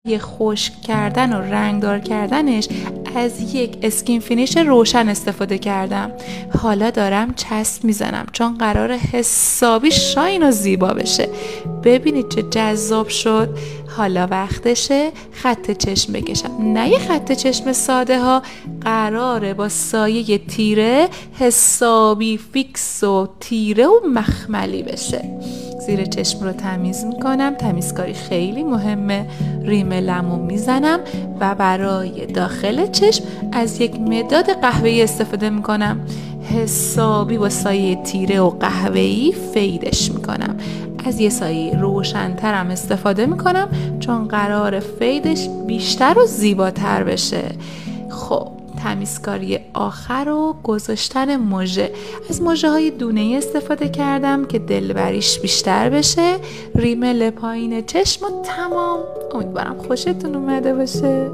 یه خشک کردن و رنگدار کردنش از یک اسکین فینیش روشن استفاده کردم. حالا دارم چسب میزنم چون قراره حسابی شاین و زیبا بشه. ببینید چه جذاب شد. حالا وقتشه خط چشم بکشم. نه یه خط چشم ساده ها، قراره با سایه تیره حسابی فیکس و تیره و مخملی بشه. زیر چشم رو تمیز میکنم. تمیزکاری خیلی مهمه. ریملمو میزنم و برای داخل چشم از یک مداد قهوه‌ای استفاده میکنم. حسابی با سایه تیره و قهوه‌ای فیدش میکنم. از یه سایه روشن‌ترم استفاده میکنم چون قرار فیدش بیشتر و زیباتر بشه. خب تمیزکاری آخر و گذاشتن مژه. از مژه های دونه‌ای استفاده کردم که دلبریش بیشتر بشه. ریمل پایین چشم و تمام. امیدوارم خوشتون اومده باشه.